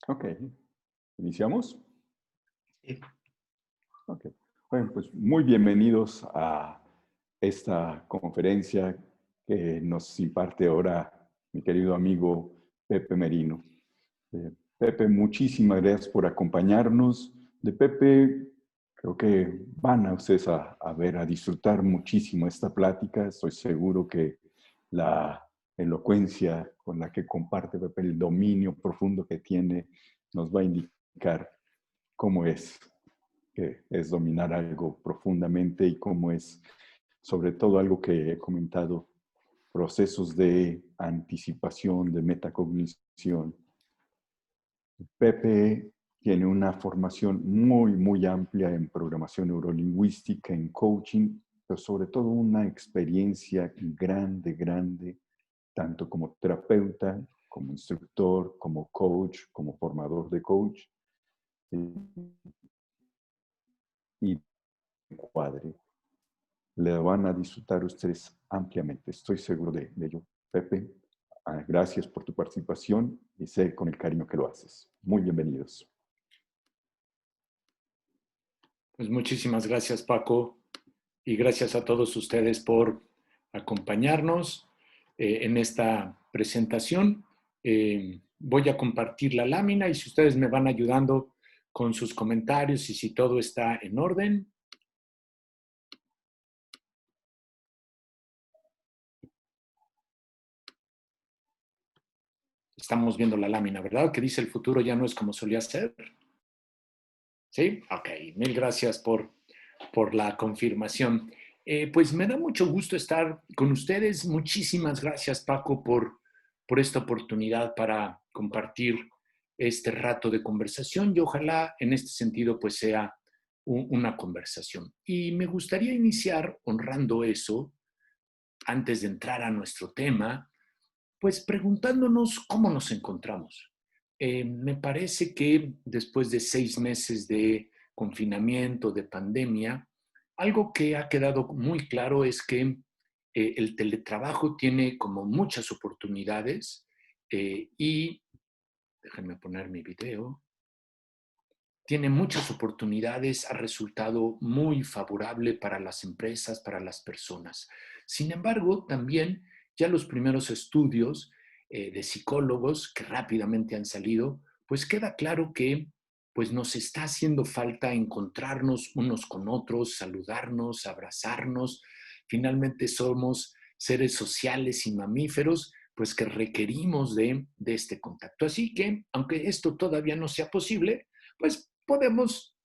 Ok, ¿iniciamos? Sí. Ok. Bueno, pues muy bienvenidos a esta conferencia que nos imparte ahora mi querido amigo Pepe Merino. Pepe, muchísimas gracias por acompañarnos. De Pepe, creo que van a ustedes a ver, a disfrutar muchísimo esta plática. Estoy seguro que la elocuencia con la que comparte Pepe, el dominio profundo que tiene, nos va a indicar cómo es dominar algo profundamente y cómo es, sobre todo algo que he comentado, procesos de anticipación, de metacognición. Pepe tiene una formación muy, muy amplia en programación neurolingüística, en coaching, pero sobre todo una experiencia grande, grande, tanto como terapeuta, como instructor, como coach, como formador de coach y cuadre. Le van a disfrutar ustedes ampliamente, estoy seguro de ello. Pepe, gracias por tu participación y sé con el cariño que lo haces. Muy bienvenidos. Pues muchísimas gracias, Paco, y gracias a todos ustedes por acompañarnos en esta presentación. Voy a compartir la lámina y si ustedes me van ayudando con sus comentarios y si todo está en orden. Estamos viendo la lámina, ¿verdad? Que dice el futuro ya no es como solía ser. ¿Sí? Ok, mil gracias por la confirmación. Pues me da mucho gusto estar con ustedes. Muchísimas gracias, Paco, por esta oportunidad para compartir este rato de conversación y ojalá en este sentido pues sea una conversación. Y me gustaría iniciar honrando eso antes de entrar a nuestro tema, pues preguntándonos cómo nos encontramos. Me parece que después de 6 meses de confinamiento, de pandemia, algo que ha quedado muy claro es que el teletrabajo tiene como muchas oportunidades y, déjenme poner mi video, tiene muchas oportunidades, ha resultado muy favorable para las empresas, para las personas. Sin embargo, también ya los primeros estudios de psicólogos que rápidamente han salido, pues queda claro que pues nos está haciendo falta encontrarnos unos con otros, saludarnos, abrazarnos. Finalmente somos seres sociales y mamíferos, pues que requerimos de este contacto. Así que, aunque esto todavía no sea posible, pues podemos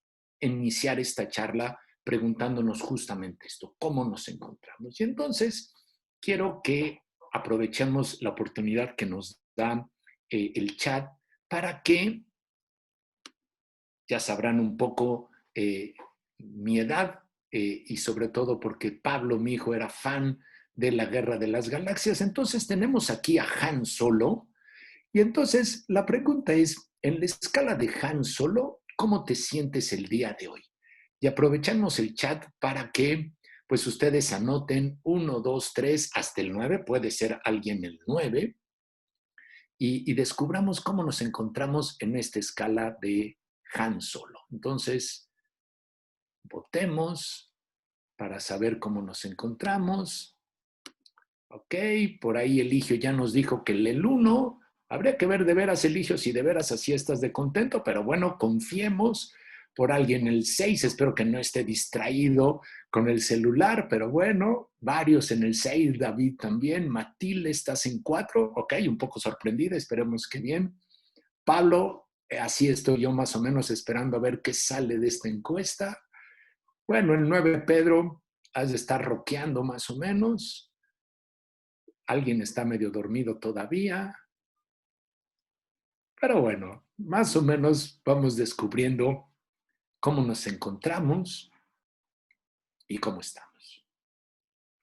iniciar esta charla preguntándonos justamente esto, ¿cómo nos encontramos? Y entonces quiero que aprovechemos la oportunidad que nos da el chat para que, ya sabrán un poco mi edad y sobre todo porque Pablo, mi hijo, era fan de la Guerra de las Galaxias. Entonces tenemos aquí a Han Solo. Y entonces la pregunta es, en la escala de Han Solo, ¿cómo te sientes el día de hoy? Y aprovechamos el chat para que pues ustedes anoten 1, 2, 3, hasta el 9, puede ser alguien el 9, y descubramos cómo nos encontramos en esta escala de Han Solo. Entonces, votemos para saber cómo nos encontramos. Ok, por ahí Eligio ya nos dijo que el 1, habría que ver de veras, Eligio, si de veras así estás de contento, pero bueno, confiemos por alguien el 6, espero que no esté distraído con el celular, pero bueno, varios en el 6, David también, Matilde, estás en 4, ok, un poco sorprendida, esperemos que bien. Pablo, así estoy yo más o menos esperando a ver qué sale de esta encuesta. Bueno, el 9, Pedro, has de estar roqueando más o menos. Alguien está medio dormido todavía, pero bueno, más o menos vamos descubriendo cómo nos encontramos y cómo estamos.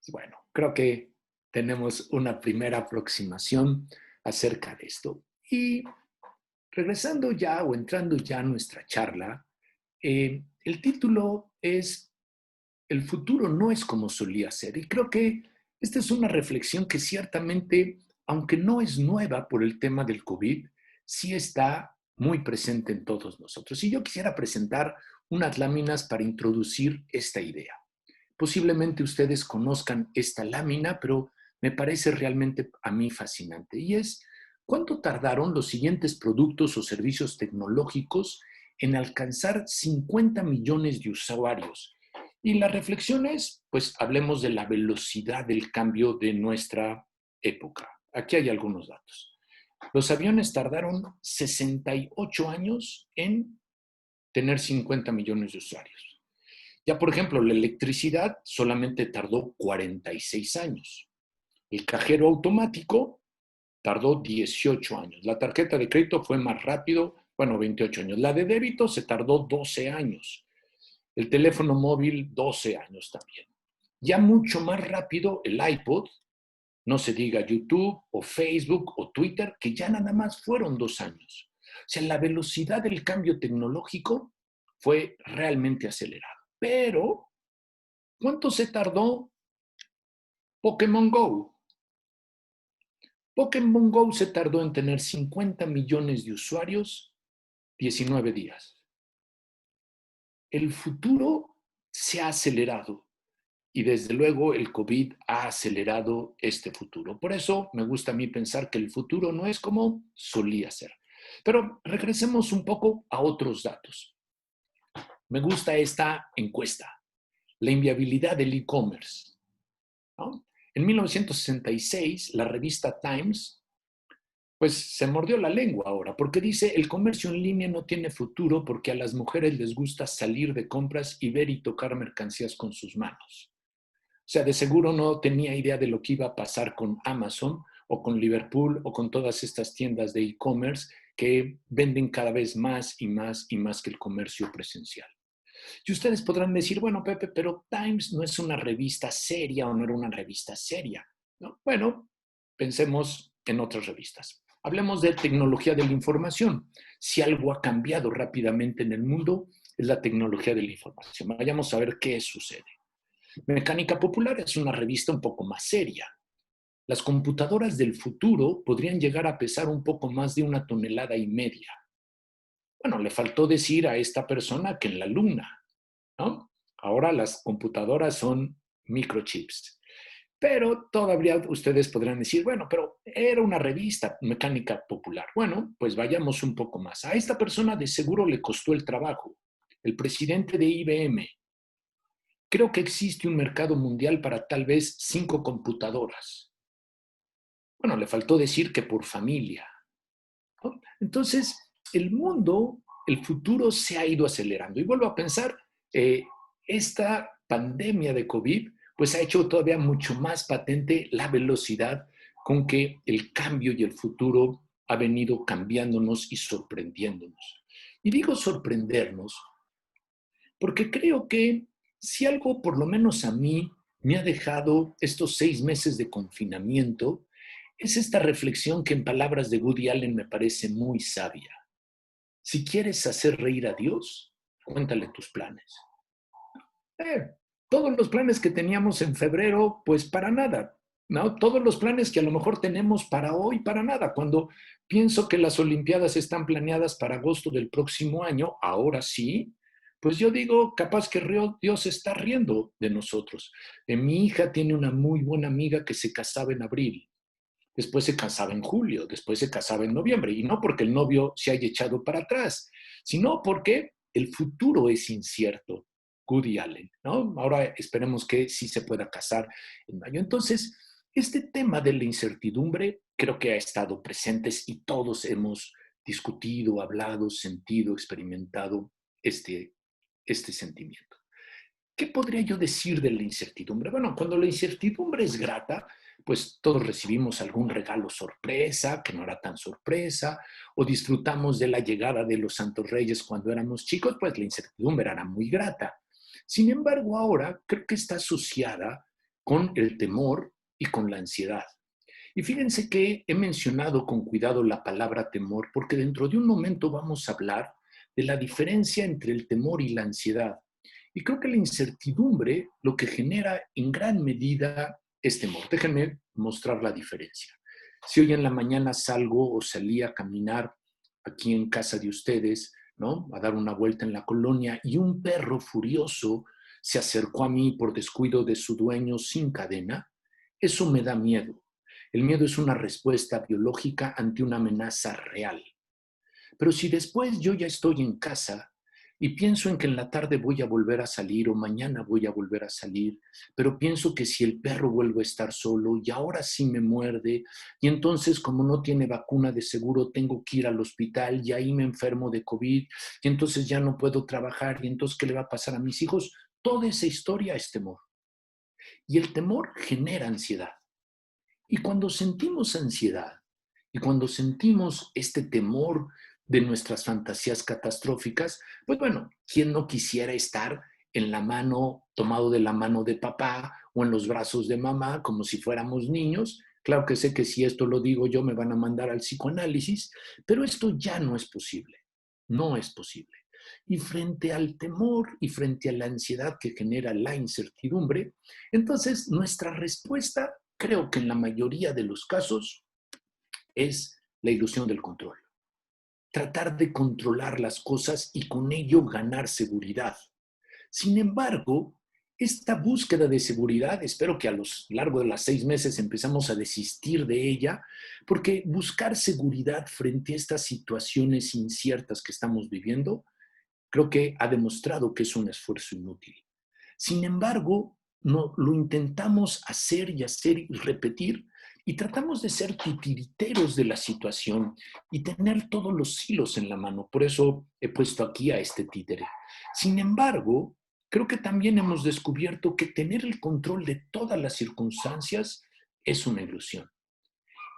Bueno, creo que tenemos una primera aproximación acerca de esto. Y regresando ya o entrando ya a nuestra charla, el título es El futuro no es como solía ser. Y creo que esta es una reflexión que ciertamente, aunque no es nueva por el tema del COVID, sí está muy presente en todos nosotros. Y yo quisiera presentar unas láminas para introducir esta idea. Posiblemente ustedes conozcan esta lámina, pero me parece realmente a mí fascinante. Y es, ¿cuánto tardaron los siguientes productos o servicios tecnológicos en alcanzar 50 millones de usuarios? Y la reflexión es, pues hablemos de la velocidad del cambio de nuestra época. Aquí hay algunos datos. Los aviones tardaron 68 años en tener 50 millones de usuarios. Ya, por ejemplo, la electricidad solamente tardó 46 años. El cajero automático tardó 18 años. La tarjeta de crédito fue más rápido, bueno, 28 años. La de débito se tardó 12 años. El teléfono móvil, 12 años también. Ya mucho más rápido el iPod, no se diga YouTube o Facebook o Twitter, que ya nada más fueron 2 años. O sea, la velocidad del cambio tecnológico fue realmente acelerada. Pero, ¿cuánto se tardó Pokémon Go? Pokémon Go se tardó en tener 50 millones de usuarios 19 días. El futuro se ha acelerado y desde luego el COVID ha acelerado este futuro. Por eso me gusta a mí pensar que el futuro no es como solía ser. Pero regresemos un poco a otros datos. Me gusta esta encuesta, la inviabilidad del e-commerce, ¿no? En 1966, la revista Times, pues se mordió la lengua ahora, porque dice, el comercio en línea no tiene futuro porque a las mujeres les gusta salir de compras y ver y tocar mercancías con sus manos. O sea, de seguro no tenía idea de lo que iba a pasar con Amazon o con Liverpool o con todas estas tiendas de e-commerce que venden cada vez más y más y más que el comercio presencial. Y ustedes podrán decir, bueno, Pepe, pero Times no es una revista seria o no era una revista seria, ¿no? Bueno, pensemos en otras revistas. Hablemos de tecnología de la información. Si algo ha cambiado rápidamente en el mundo, es la tecnología de la información. Vayamos a ver qué sucede. Mecánica Popular es una revista un poco más seria. Las computadoras del futuro podrían llegar a pesar un poco más de 1,5 toneladas. Bueno, le faltó decir a esta persona que en la Luna, ¿no? Ahora las computadoras son microchips. Pero todavía ustedes podrán decir, bueno, pero era una revista Mecánica Popular. Bueno, pues vayamos un poco más. A esta persona de seguro le costó el trabajo. El presidente de IBM. Creo que existe un mercado mundial para tal vez 5 computadoras. Bueno, le faltó decir que por familia, ¿no? Entonces, el mundo, el futuro se ha ido acelerando. Y vuelvo a pensar, esta pandemia de COVID, pues ha hecho todavía mucho más patente la velocidad con que el cambio y el futuro ha venido cambiándonos y sorprendiéndonos. Y digo sorprendernos porque creo que si algo, por lo menos a mí, me ha dejado estos 6 meses de confinamiento, es esta reflexión que en palabras de Woody Allen me parece muy sabia. Si quieres hacer reír a Dios, cuéntale tus planes. Eh, todos los planes que teníamos en febrero, pues para nada, ¿no? Todos los planes que a lo mejor tenemos para hoy, para nada. Cuando pienso que las Olimpiadas están planeadas para agosto del próximo año, ahora sí, pues yo digo, capaz que Dios está riendo de nosotros. Mi hija tiene una muy buena amiga que se casaba en abril, después se casaba en julio, después se casaba en noviembre, y no porque el novio se haya echado para atrás, sino porque el futuro es incierto. Woody Allen, ¿no? Ahora esperemos que sí se pueda casar en mayo. Entonces, este tema de la incertidumbre creo que ha estado presente y todos hemos discutido, hablado, sentido, experimentado este sentimiento. ¿Qué podría yo decir de la incertidumbre? Bueno, cuando la incertidumbre es grata, pues todos recibimos algún regalo sorpresa, que no era tan sorpresa, o disfrutamos de la llegada de los Santos Reyes cuando éramos chicos, pues la incertidumbre era muy grata. Sin embargo, ahora creo que está asociada con el temor y con la ansiedad. Y fíjense que he mencionado con cuidado la palabra temor, porque dentro de un momento vamos a hablar de la diferencia entre el temor y la ansiedad. Y creo que la incertidumbre lo que genera en gran medida es temor. Déjenme mostrar la diferencia. Si hoy en la mañana salgo o salí a caminar aquí en casa de ustedes, ¿no? A dar una vuelta en la colonia y un perro furioso se acercó a mí por descuido de su dueño sin cadena, eso me da miedo. El miedo es una respuesta biológica ante una amenaza real. Pero si después yo ya estoy en casa y pienso en que en la tarde voy a volver a salir o mañana voy a volver a salir, pero pienso que si el perro vuelve a estar solo y ahora sí me muerde y entonces como no tiene vacuna de seguro tengo que ir al hospital y ahí me enfermo de COVID y entonces ya no puedo trabajar y entonces ¿qué le va a pasar a mis hijos? Toda esa historia es temor. Y el temor genera ansiedad. Y cuando sentimos ansiedad y cuando sentimos este temor de nuestras fantasías catastróficas, pues bueno, ¿quién no quisiera estar en la mano, tomado de la mano de papá o en los brazos de mamá, como si fuéramos niños? Claro que sé que si esto lo digo yo me van a mandar al psicoanálisis, pero esto ya no es posible. No es posible. Y frente al temor y frente a la ansiedad que genera la incertidumbre, entonces nuestra respuesta, creo que en la mayoría de los casos, es la ilusión del control. Tratar de controlar las cosas y con ello ganar seguridad. Sin embargo, esta búsqueda de seguridad, espero que a lo largo de los 6 meses empezamos a desistir de ella, porque buscar seguridad frente a estas situaciones inciertas que estamos viviendo, creo que ha demostrado que es un esfuerzo inútil. Sin embargo, no, lo intentamos hacer y repetir y tratamos de ser titiriteros de la situación y tener todos los hilos en la mano. Por eso he puesto aquí a este títere. Sin embargo, creo que también hemos descubierto que tener el control de todas las circunstancias es una ilusión.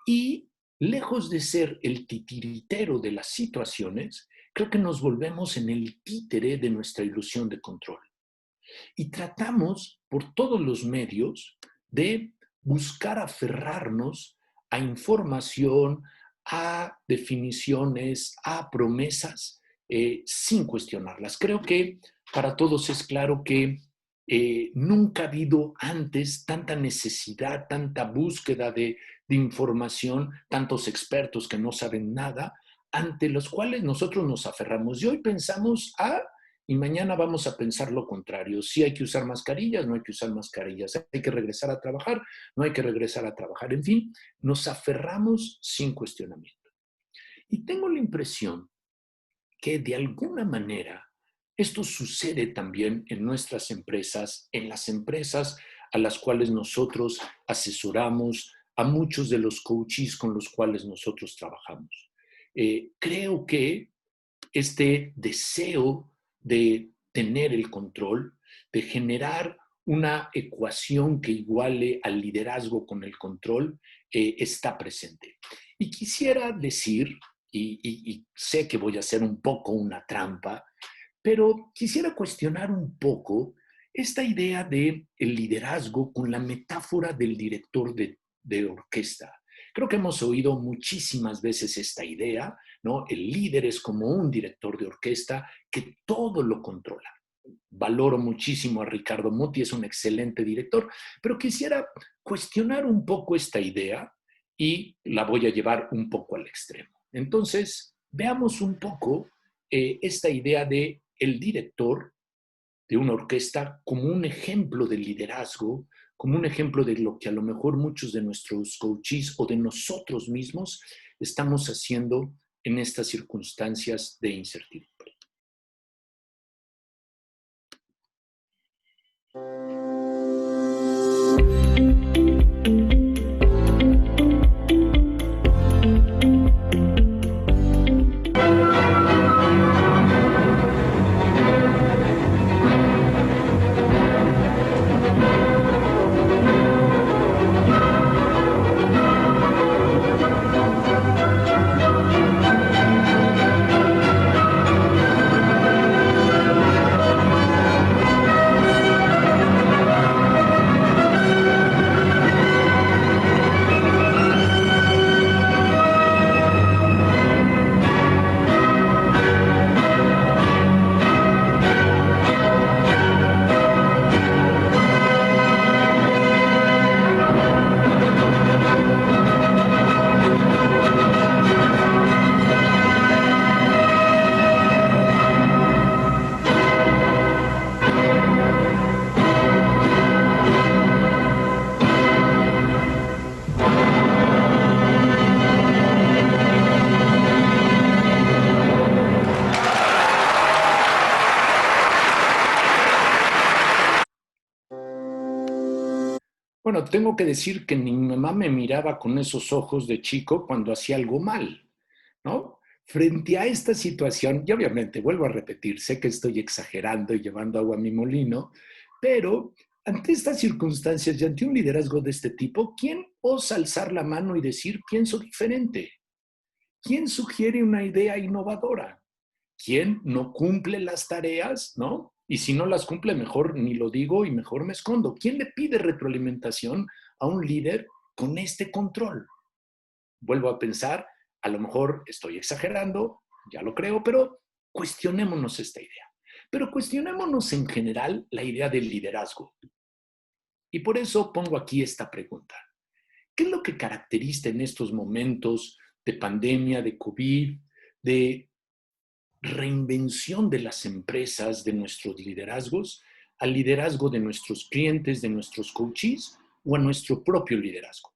Y lejos de ser el titiritero de las situaciones, creo que nos volvemos en el títere de nuestra ilusión de control. Y tratamos por todos los medios de buscar aferrarnos a información, a definiciones, a promesas, sin cuestionarlas. Creo que para todos es claro que nunca ha habido antes tanta necesidad, tanta búsqueda de información, tantos expertos que no saben nada, ante los cuales nosotros nos aferramos. Y hoy pensamos y mañana vamos a pensar lo contrario. Si hay que usar mascarillas, no hay que usar mascarillas. Hay que regresar a trabajar, no hay que regresar a trabajar. En fin, nos aferramos sin cuestionamiento. Y tengo la impresión que de alguna manera esto sucede también en nuestras empresas, en las empresas a las cuales nosotros asesoramos, a muchos de los coaches con los cuales nosotros trabajamos. Creo que este deseo de tener el control, de generar una ecuación que iguale al liderazgo con el control, está presente. Y quisiera decir, y sé que voy a hacer un poco una trampa, pero quisiera cuestionar un poco esta idea de el liderazgo con la metáfora del director de orquesta. Creo que hemos oído muchísimas veces esta idea, ¿no? El líder es como un director de orquesta que todo lo controla. Valoro muchísimo a Ricardo Muti, es un excelente director, pero quisiera cuestionar un poco esta idea y la voy a llevar un poco al extremo. Entonces, veamos un poco esta idea de el director de una orquesta como un ejemplo de liderazgo, como un ejemplo de lo que a lo mejor muchos de nuestros coaches o de nosotros mismos estamos haciendo en estas circunstancias de incertidumbre. Bueno, tengo que decir que mi mamá me miraba con esos ojos de chico cuando hacía algo mal, ¿no? Frente a esta situación, y obviamente vuelvo a repetir, sé que estoy exagerando y llevando agua a mi molino, pero ante estas circunstancias y ante un liderazgo de este tipo, ¿quién osa alzar la mano y decir pienso diferente? ¿Quién sugiere una idea innovadora? ¿Quién no cumple las tareas, no? Y si no las cumple, mejor ni lo digo y mejor me escondo. ¿Quién le pide retroalimentación a un líder con este control? Vuelvo a pensar, a lo mejor estoy exagerando, ya lo creo, pero cuestionémonos esta idea. Pero cuestionémonos en general la idea del liderazgo. Y por eso pongo aquí esta pregunta. ¿Qué es lo que caracteriza en estos momentos de pandemia, de COVID, de reinvención de las empresas, de nuestros liderazgos, al liderazgo de nuestros clientes, de nuestros coaches o a nuestro propio liderazgo?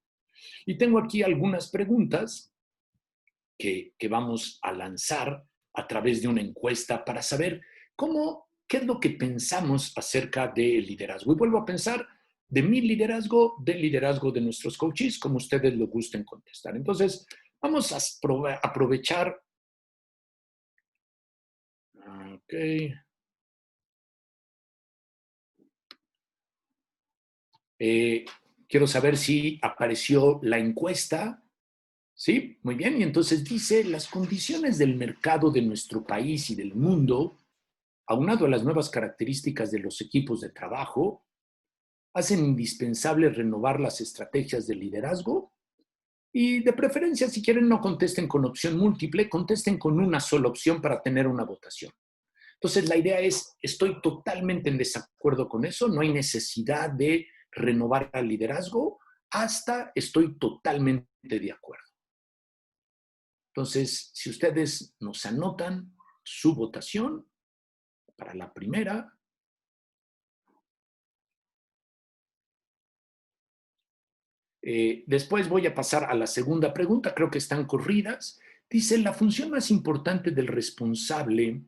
Y tengo aquí algunas preguntas que vamos a lanzar a través de una encuesta para saber qué es lo que pensamos acerca del liderazgo. Y vuelvo a pensar de mi liderazgo, del liderazgo de nuestros coaches, como ustedes lo gusten contestar. Entonces, vamos a aprovechar. Ok. Eh, Quiero saber si apareció la encuesta. Sí, muy bien. Y entonces dice, las condiciones del mercado de nuestro país y del mundo, aunado a las nuevas características de los equipos de trabajo, hacen indispensable renovar las estrategias de liderazgo y de preferencia, si quieren, no contesten con opción múltiple, contesten con una sola opción para tener una votación. Entonces, la idea es, estoy totalmente en desacuerdo con eso, no hay necesidad de renovar el liderazgo, hasta estoy totalmente de acuerdo. Entonces, si ustedes nos anotan su votación para la primera. Después voy a pasar a la segunda pregunta, creo que están corridas. Dice, la función más importante del responsable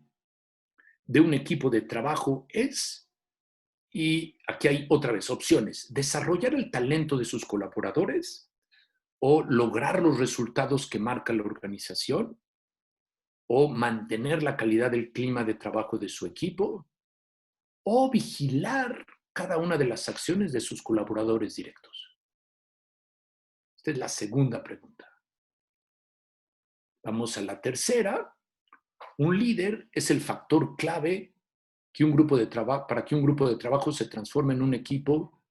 de un equipo de trabajo es, y aquí hay otra vez opciones, desarrollar el talento de sus colaboradores o lograr los resultados que marca la organización o mantener la calidad del clima de trabajo de su equipo o vigilar cada una de las acciones de sus colaboradores directos. Esta es la segunda pregunta. Vamos a la tercera. Un líder es el factor clave para que un grupo de trabajo se transforme en un equipo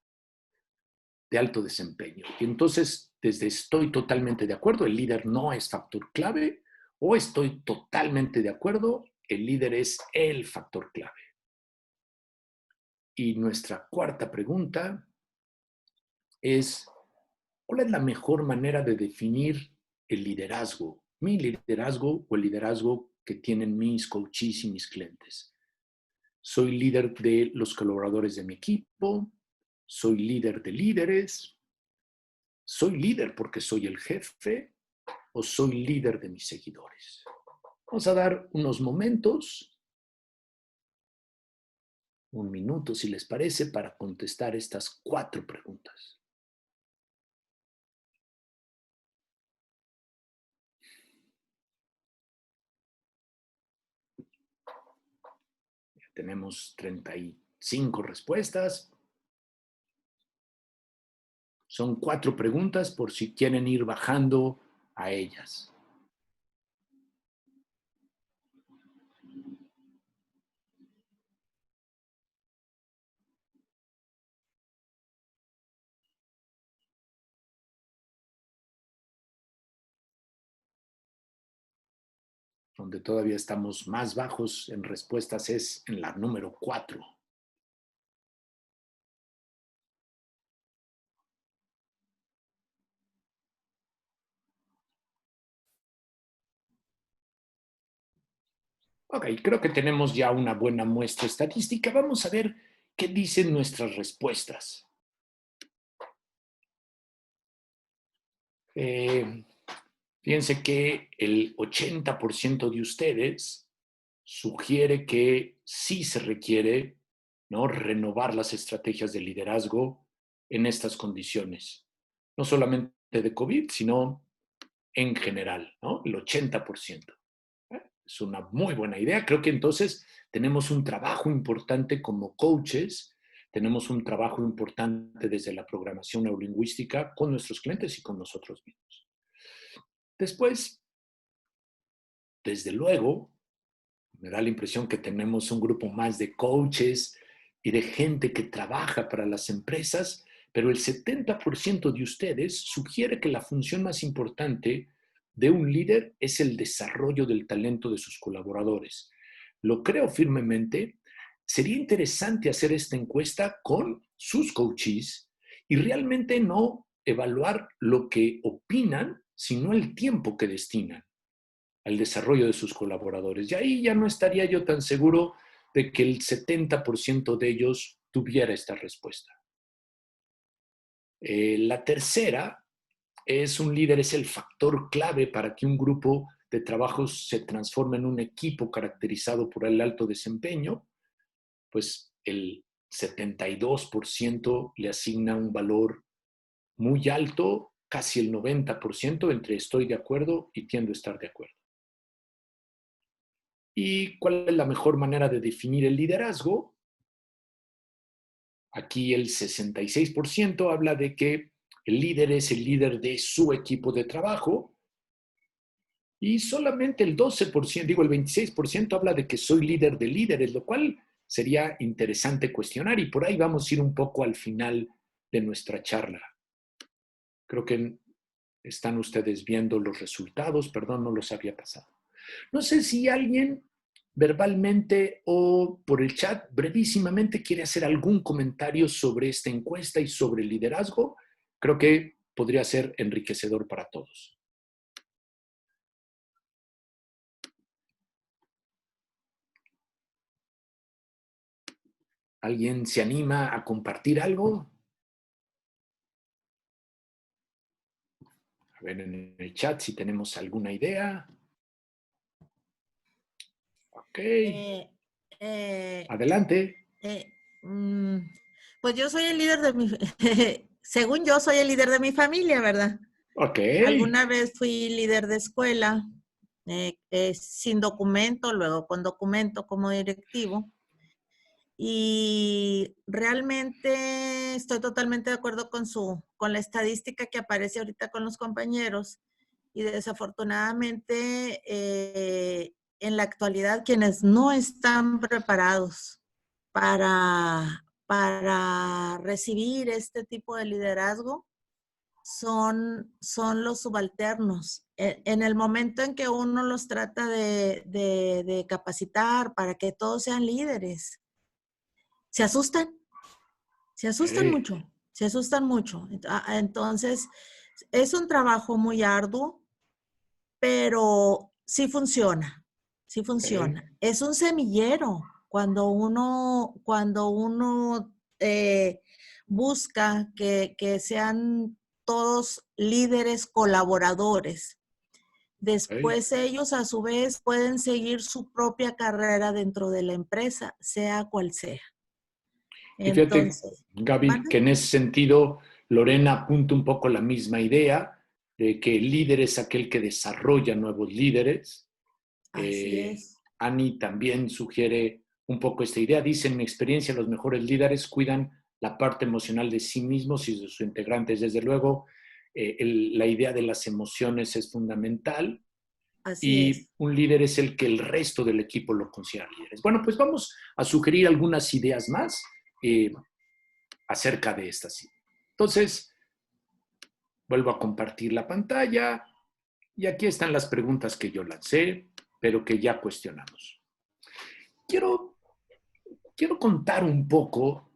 de alto desempeño. Y entonces, desde estoy totalmente de acuerdo, el líder no es factor clave, o estoy totalmente de acuerdo, el líder es el factor clave. Y nuestra cuarta pregunta es, ¿cuál es la mejor manera de definir el liderazgo? Mi liderazgo o el liderazgo que tienen mis coaches y mis clientes. Soy líder de los colaboradores de mi equipo, soy líder de líderes, soy líder porque soy el jefe o soy líder de mis seguidores. Vamos a dar unos momentos, un minuto si les parece, para contestar estas 4 preguntas. Ya tenemos 35 respuestas. Son 4 preguntas por si quieren ir bajando a ellas. Donde todavía estamos más bajos en respuestas es en la número 4. Ok, creo que tenemos ya una buena muestra estadística. Vamos a ver qué dicen nuestras respuestas. Fíjense que el 80% de ustedes sugiere que sí se requiere, ¿no?, renovar las estrategias de liderazgo en estas condiciones, no solamente de COVID, sino en general, ¿no? El 80%. Es una muy buena idea. Creo que entonces tenemos un trabajo importante como coaches, tenemos un trabajo importante desde la programación neurolingüística con nuestros clientes y con nosotros mismos. Después, desde luego, me da la impresión que tenemos un grupo más de coaches y de gente que trabaja para las empresas, pero el 70% de ustedes sugiere que la función más importante de un líder es el desarrollo del talento de sus colaboradores. Lo creo firmemente. Sería interesante hacer esta encuesta con sus coaches y realmente no evaluar lo que opinan, sino el tiempo que destinan al desarrollo de sus colaboradores. Y ahí ya no estaría yo tan seguro de que el 70% de ellos tuviera esta respuesta. La tercera es un líder, es el factor clave para que un grupo de trabajo se transforme en un equipo caracterizado por el alto desempeño. Pues el 72% le asigna un valor muy alto, casi el 90%, entre estoy de acuerdo y tiendo a estar de acuerdo. ¿Y cuál es la mejor manera de definir el liderazgo? Aquí el 66% habla de que el líder es el líder de su equipo de trabajo y solamente el 12%, digo el 26% habla de que soy líder de líderes, lo cual sería interesante cuestionar y por ahí vamos a ir un poco al final de nuestra charla. Creo que están ustedes viendo los resultados, perdón, no los había pasado. No sé si alguien verbalmente o por el chat brevísimamente quiere hacer algún comentario sobre esta encuesta y sobre el liderazgo. Creo que podría ser enriquecedor para todos. ¿Alguien se anima a compartir algo? A ver en el chat si tenemos alguna idea. Ok. Adelante. Pues yo soy el líder de mi, según yo soy el líder de mi familia, ¿verdad? Ok. Alguna vez fui líder de escuela, sin documento, luego con documento como directivo. Y realmente estoy totalmente de acuerdo con la estadística que aparece ahorita con los compañeros. Y desafortunadamente, en la actualidad, quienes no están preparados para recibir este tipo de liderazgo son los subalternos. En el momento en que uno los trata de capacitar para que todos sean líderes, se asustan mucho, se asustan mucho. Entonces, es un trabajo muy arduo, pero sí funciona, sí funciona. Es un semillero cuando uno busca que sean todos líderes colaboradores. Después ellos a su vez pueden seguir su propia carrera dentro de la empresa, sea cual sea. Y fíjate, Entonces, Gaby, que en ese sentido Lorena apunta un poco la misma idea de que el líder es aquel que desarrolla nuevos líderes. Así es. Ani también sugiere un poco esta idea. Dice, en mi experiencia, los mejores líderes cuidan la parte emocional de sí mismos y de sus integrantes. Desde luego, la idea de las emociones es fundamental. Así Y es. un líder es el que el resto del equipo lo considera líderes. Bueno, pues vamos a sugerir algunas ideas más acerca de estas. Entonces, vuelvo a compartir la pantalla y aquí están las preguntas que yo lancé, pero que ya cuestionamos. Quiero contar un poco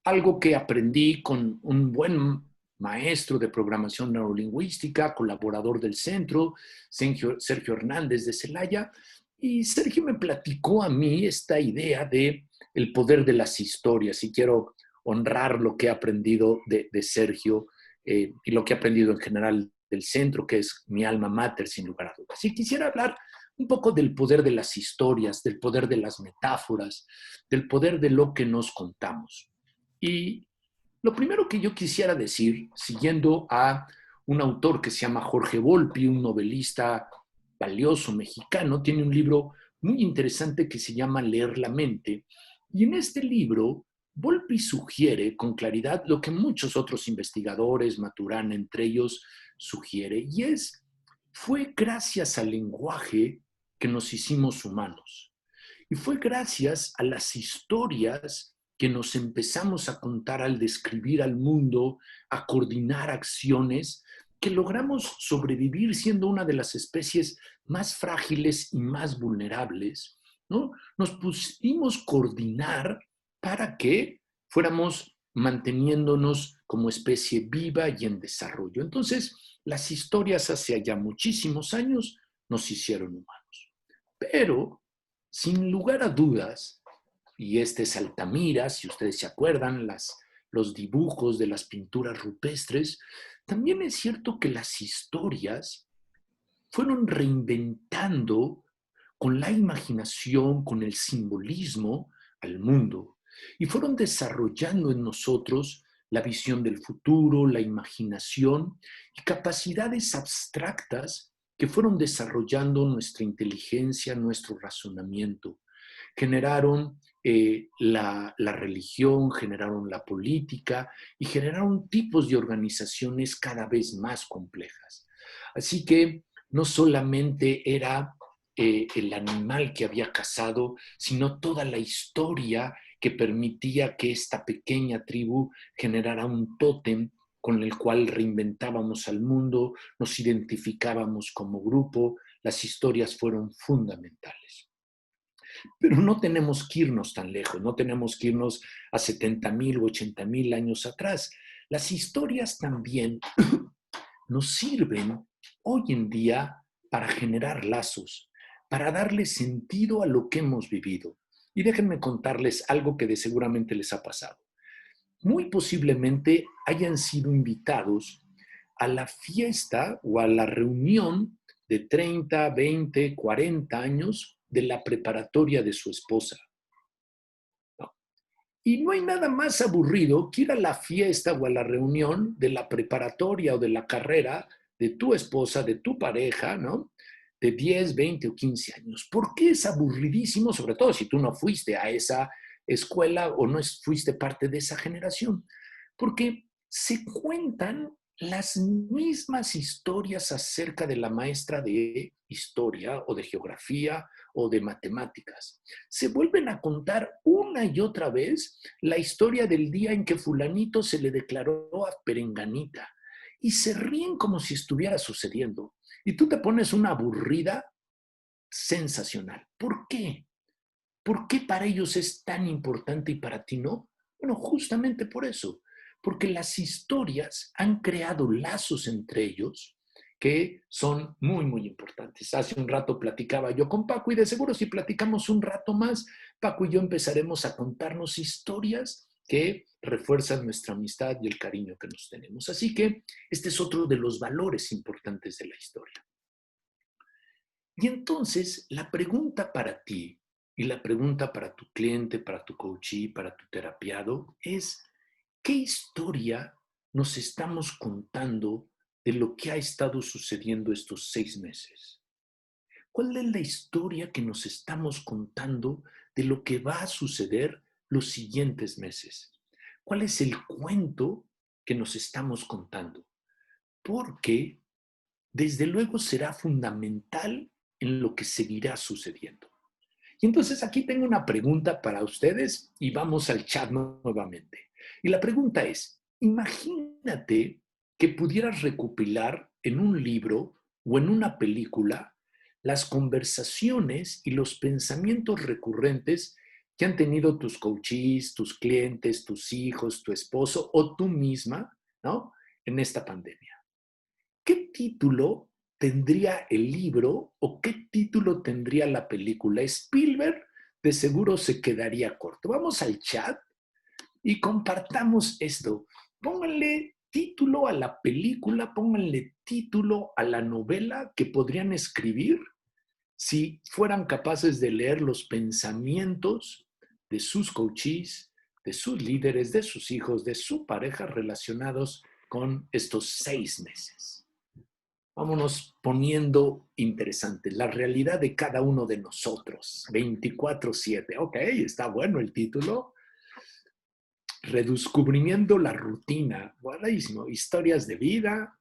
algo que aprendí con un buen maestro de programación neurolingüística, colaborador del centro, Sergio Hernández de Celaya. Y Sergio me platicó a mí esta idea de el poder de las historias y quiero honrar lo que he aprendido de Sergio y lo que he aprendido en general del centro, que es mi alma mater, sin lugar a dudas. Y quisiera hablar un poco del poder de las historias, del poder de las metáforas, del poder de lo que nos contamos. Y lo primero que yo quisiera decir, siguiendo a un autor que se llama Jorge Volpi, un novelista valioso mexicano, tiene un libro muy interesante que se llama Leer la mente. Y en este libro, Volpi sugiere con claridad lo que muchos otros investigadores, Maturana entre ellos, sugiere, y fue gracias al lenguaje que nos hicimos humanos. Y fue gracias a las historias que nos empezamos a contar al describir al mundo, a coordinar acciones, que logramos sobrevivir siendo una de las especies más frágiles y más vulnerables, ¿no? Nos pusimos coordinar para que fuéramos manteniéndonos como especie viva y en desarrollo. Entonces, las historias hace ya muchísimos años nos hicieron humanos. Pero, sin lugar a dudas, y este es Altamira, si ustedes se acuerdan, los dibujos de las pinturas rupestres, también es cierto que las historias fueron reinventando con la imaginación, con el simbolismo al mundo, y fueron desarrollando en nosotros la visión del futuro, la imaginación y capacidades abstractas que fueron desarrollando nuestra inteligencia, nuestro razonamiento. Generaron la religión, generaron la política y generaron tipos de organizaciones cada vez más complejas. Así que no solamente era el animal que había cazado, sino toda la historia que permitía que esta pequeña tribu generara un tótem con el cual reinventábamos al mundo, nos identificábamos como grupo. Las historias fueron fundamentales. Pero no tenemos que irnos tan lejos, no tenemos que irnos a 70,000 o 80,000 años atrás. Las historias también nos sirven hoy en día para generar lazos, para darle sentido a lo que hemos vivido. Y déjenme contarles algo que de seguramente les ha pasado. Muy posiblemente hayan sido invitados a la fiesta o a la reunión de 30, 20, 40 años de la preparatoria de su esposa. ¿No? Y no hay nada más aburrido que ir a la fiesta o a la reunión de la preparatoria o de la carrera de tu esposa, de tu pareja, ¿no? De 10, 20 o 15 años. ¿Por qué es aburridísimo? Sobre todo si tú no fuiste a esa escuela o no fuiste parte de esa generación. Porque se cuentan las mismas historias acerca de la maestra de historia o de geografía o de matemáticas. Se vuelven a contar una y otra vez la historia del día en que fulanito se le declaró a perenganita y se ríen como si estuviera sucediendo. Y tú te pones una aburrida sensacional. ¿Por qué? ¿Por qué para ellos es tan importante y para ti no? Bueno, justamente por eso, porque las historias han creado lazos entre ellos que son muy, muy importantes. Hace un rato platicaba yo con Paco y de seguro si platicamos un rato más, Paco y yo empezaremos a contarnos historias que refuerzan nuestra amistad y el cariño que nos tenemos. Así que este es otro de los valores importantes de la historia. Y entonces la pregunta para ti y la pregunta para tu cliente, para tu coachee, para tu terapiado es, ¿qué historia nos estamos contando de lo que ha estado sucediendo estos 6 meses? ¿Cuál es la historia que nos estamos contando de lo que va a suceder los siguientes meses? ¿Cuál es el cuento que nos estamos contando? Porque desde luego será fundamental en lo que seguirá sucediendo. Y entonces aquí tengo una pregunta para ustedes y vamos al chat nuevamente. Y la pregunta es, imagínate que pudieras recopilar en un libro o en una película las conversaciones y los pensamientos recurrentes que han tenido tus coachees, tus clientes, tus hijos, tu esposo o tú misma, ¿no? En esta pandemia. ¿Qué título tendría el libro o qué título tendría la película? Spielberg de seguro se quedaría corto. Vamos al chat y compartamos esto. Pónganle título a la película, pónganle título a la novela que podrían escribir si fueran capaces de leer los pensamientos de sus coachees, de sus líderes, de sus hijos, de su pareja relacionados con estos 6 meses. Vámonos poniendo interesante. La realidad de cada uno de nosotros. 24/7. Ok, está bueno el título. Redescubriendo la rutina. Buenísimo. Historias de vida.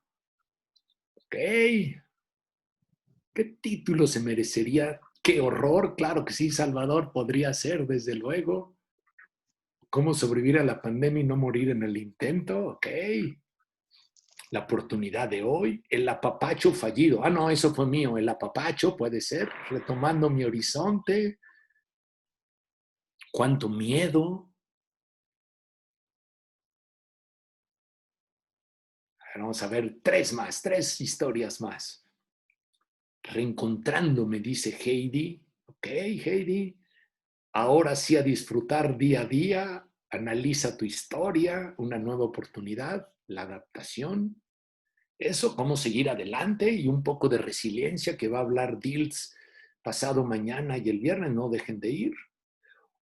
Ok. ¿Qué título se merecería? ¡Qué horror! Claro que sí, Salvador, podría ser, desde luego. ¿Cómo sobrevivir a la pandemia y no morir en el intento? Ok. La oportunidad de hoy. El apapacho fallido. Ah, no, eso fue mío. El apapacho puede ser. Retomando mi horizonte. ¿Cuánto miedo? Vamos a ver 3 historias más. Reencontrándome, dice Heidi. Ok, Heidi. Ahora sí a disfrutar día a día. Analiza tu historia, una nueva oportunidad, la adaptación. Eso, cómo seguir adelante y un poco de resiliencia que va a hablar Dils pasado mañana y el viernes. No dejen de ir.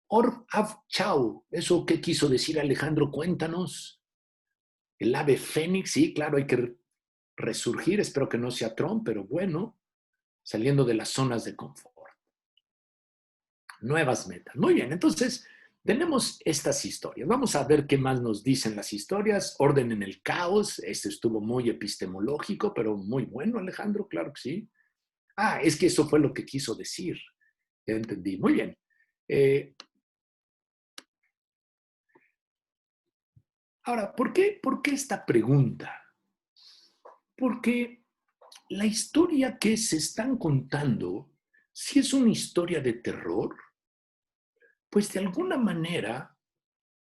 Or av chau. ¿Eso qué quiso decir Alejandro? Cuéntanos. El ave fénix, sí, claro, hay que resurgir. Espero que no sea Trump, pero bueno, saliendo de las zonas de confort. Nuevas metas. Muy bien, entonces tenemos estas historias. Vamos a ver qué más nos dicen las historias. Orden en el caos. Este estuvo muy epistemológico, pero muy bueno, Alejandro, claro que sí. Ah, es que eso fue lo que quiso decir. Ya entendí. Muy bien. Ahora, ¿por qué esta pregunta? Porque la historia que se están contando, si es una historia de terror, pues de alguna manera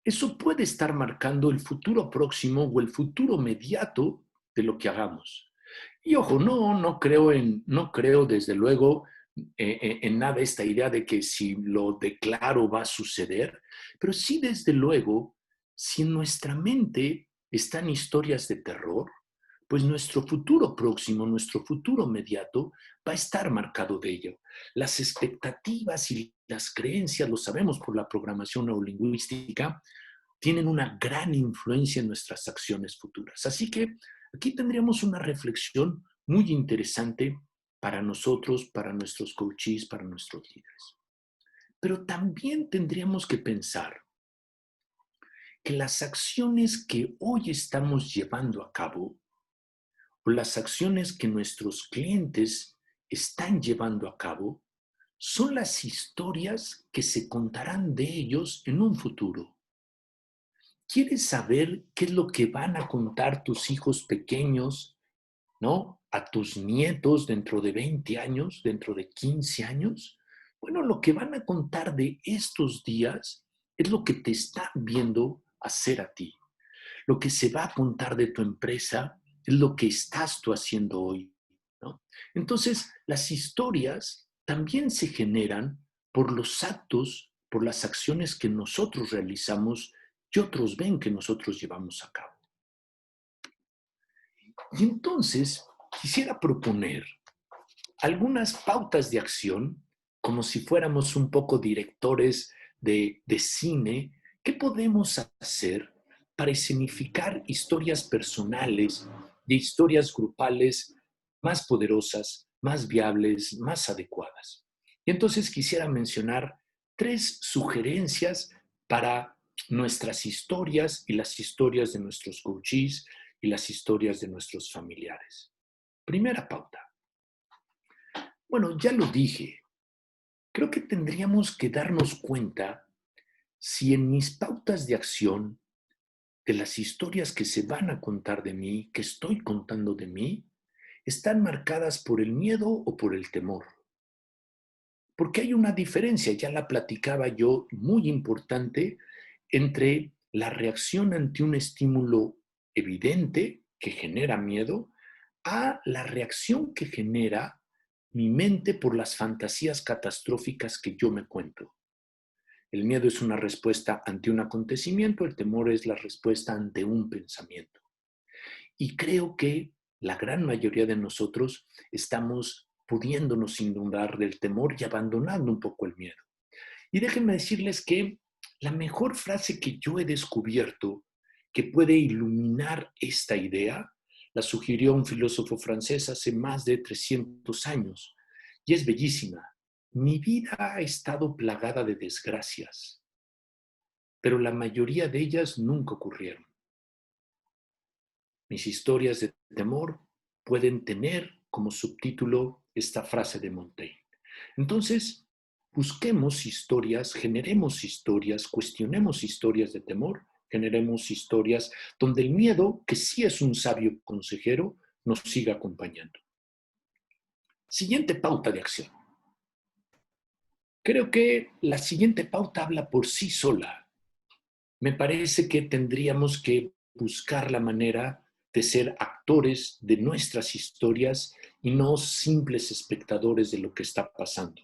eso puede estar marcando el futuro próximo o el futuro inmediato de lo que hagamos. Y ojo, no creo desde luego en nada esta idea de que si lo declaro va a suceder, pero sí desde luego, si en nuestra mente están historias de terror, pues nuestro futuro próximo, nuestro futuro inmediato va a estar marcado de ello. Las expectativas y las creencias, lo sabemos por la programación neurolingüística, tienen una gran influencia en nuestras acciones futuras. Así que aquí tendríamos una reflexión muy interesante para nosotros, para nuestros coaches, para nuestros líderes. Pero también tendríamos que pensar que las acciones que hoy estamos llevando a cabo o las acciones que nuestros clientes están llevando a cabo son las historias que se contarán de ellos en un futuro. ¿Quieres saber qué es lo que van a contar tus hijos pequeños, ¿no? A tus nietos dentro de 20 años, dentro de 15 años. Bueno, lo que van a contar de estos días es lo que te está viendo hacer a ti. Lo que se va a contar de tu empresa es lo que estás tú haciendo hoy, ¿no? Entonces, las historias también se generan por los actos, por las acciones que nosotros realizamos y otros ven que nosotros llevamos a cabo. Y entonces quisiera proponer algunas pautas de acción, como si fuéramos un poco directores de cine. ¿Qué podemos hacer para escenificar historias personales y historias grupales más poderosas, más viables, más adecuadas? Y entonces quisiera mencionar 3 sugerencias para nuestras historias y las historias de nuestros coaches y las historias de nuestros familiares. Primera pauta. Bueno, ya lo dije. Creo que tendríamos que darnos cuenta si en mis pautas de acción, de las historias que se van a contar de mí, que estoy contando de mí, están marcadas por el miedo o por el temor. Porque hay una diferencia, ya la platicaba yo, muy importante, entre la reacción ante un estímulo evidente que genera miedo a la reacción que genera mi mente por las fantasías catastróficas que yo me cuento. El miedo es una respuesta ante un acontecimiento, el temor es la respuesta ante un pensamiento. Y creo que la gran mayoría de nosotros estamos pudiéndonos inundar del temor y abandonando un poco el miedo. Y déjenme decirles que la mejor frase que yo he descubierto que puede iluminar esta idea la sugirió un filósofo francés hace más de 300 años y es bellísima. Mi vida ha estado plagada de desgracias, pero la mayoría de ellas nunca ocurrieron. Mis historias de temor pueden tener como subtítulo esta frase de Montaigne. Entonces, busquemos historias, generemos historias, cuestionemos historias de temor, generemos historias donde el miedo, que sí es un sabio consejero, nos siga acompañando. Siguiente pauta de acción. Creo que la siguiente pauta habla por sí sola. Me parece que tendríamos que buscar la manera de ser actores de nuestras historias y no simples espectadores de lo que está pasando.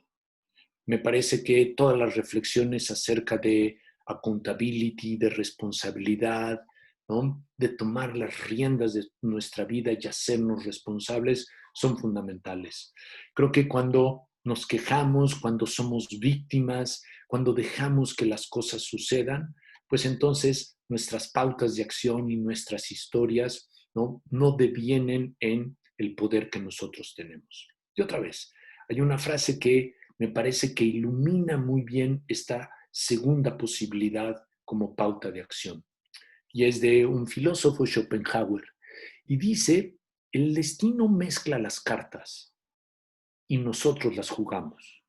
Me parece que todas las reflexiones acerca de accountability, de responsabilidad, ¿no?, de tomar las riendas de nuestra vida y hacernos responsables son fundamentales. Creo que cuando nos quejamos, cuando somos víctimas, cuando dejamos que las cosas sucedan, pues entonces nuestras pautas de acción y nuestras historias no devienen en el poder que nosotros tenemos. Y otra vez, hay una frase que me parece que ilumina muy bien esta segunda posibilidad como pauta de acción. Y es de un filósofo, Schopenhauer, y dice, el destino mezcla las cartas y nosotros las jugamos.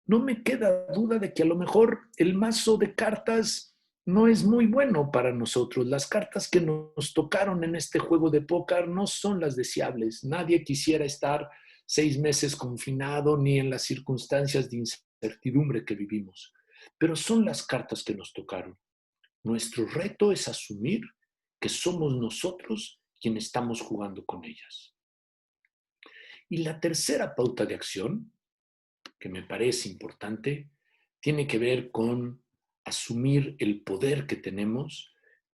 No me queda duda de que a lo mejor el mazo de cartas no es muy bueno para nosotros. Las cartas que nos tocaron en este juego de póker no son las deseables. Nadie quisiera estar 6 meses confinado ni en las circunstancias de incertidumbre que vivimos. Pero son las cartas que nos tocaron. Nuestro reto es asumir que somos nosotros quienes estamos jugando con ellas. Y la tercera pauta de acción, que me parece importante, tiene que ver con asumir el poder que tenemos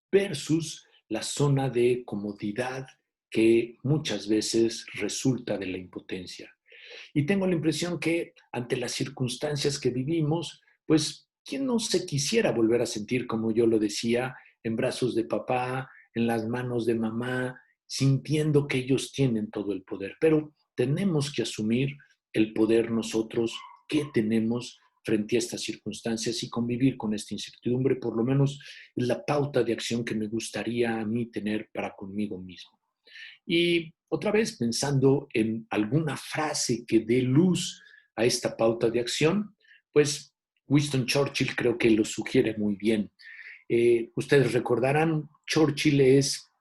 versus la zona de comodidad que muchas veces resulta de la impotencia. Y tengo la impresión que ante las circunstancias que vivimos, pues, ¿quién no se quisiera volver a sentir, como yo lo decía, en brazos de papá, en las manos de mamá, sintiendo que ellos tienen todo el poder? Pero tenemos que asumir el poder nosotros que tenemos frente a estas circunstancias y convivir con esta incertidumbre, por lo menos es la pauta de acción que me gustaría a mí tener para conmigo mismo. Y otra vez, pensando en alguna frase que dé luz a esta pauta de acción, pues Winston Churchill creo que lo sugiere muy bien. Ustedes recordarán, Churchill es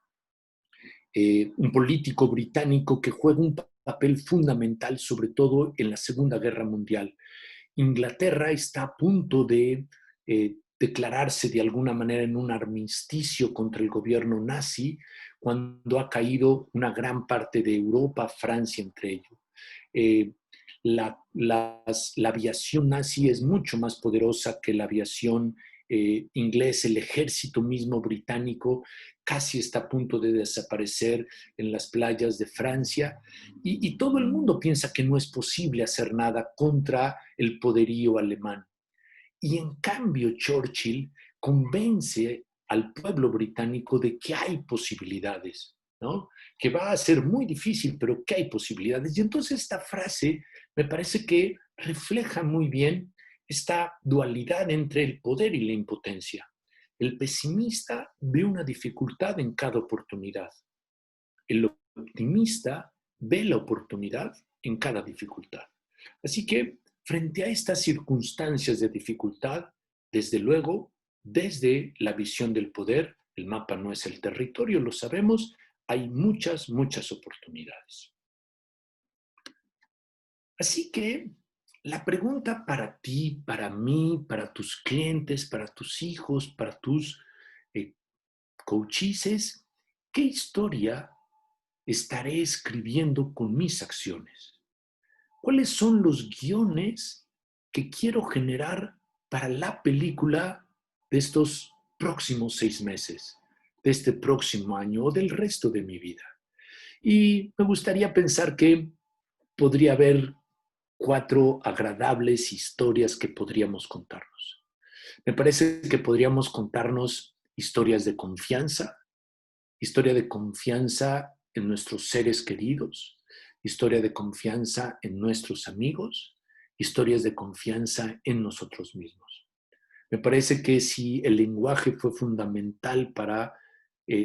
un político británico que juega un papel fundamental, sobre todo en la Segunda Guerra Mundial. Inglaterra está a punto de declararse de alguna manera en un armisticio contra el gobierno nazi, cuando ha caído una gran parte de Europa, Francia entre ellos. La aviación nazi es mucho más poderosa que la aviación inglesa. El ejército mismo británico casi está a punto de desaparecer en las playas de Francia y todo el mundo piensa que no es posible hacer nada contra el poderío alemán. Y en cambio Churchill convence al pueblo británico de que hay posibilidades, ¿no? Que va a ser muy difícil, pero que hay posibilidades. Y entonces esta frase me parece que refleja muy bien esta dualidad entre el poder y la impotencia. El pesimista ve una dificultad en cada oportunidad. El optimista ve la oportunidad en cada dificultad. Así que, frente a estas circunstancias de dificultad, desde luego, desde la visión del poder, el mapa no es el territorio, lo sabemos, hay muchas, muchas oportunidades. Así que la pregunta para ti, para mí, para tus clientes, para tus hijos, para tus coaches es, ¿qué historia estaré escribiendo con mis acciones? ¿Cuáles son los guiones que quiero generar para la película de estos próximos 6 meses, de este próximo año o del resto de mi vida? Y me gustaría pensar que podría haber 4 agradables historias que podríamos contarnos. Me parece que podríamos contarnos historias de confianza, historia de confianza en nuestros seres queridos, historia de confianza en nuestros amigos, historias de confianza en nosotros mismos. Me parece que si el lenguaje fue fundamental para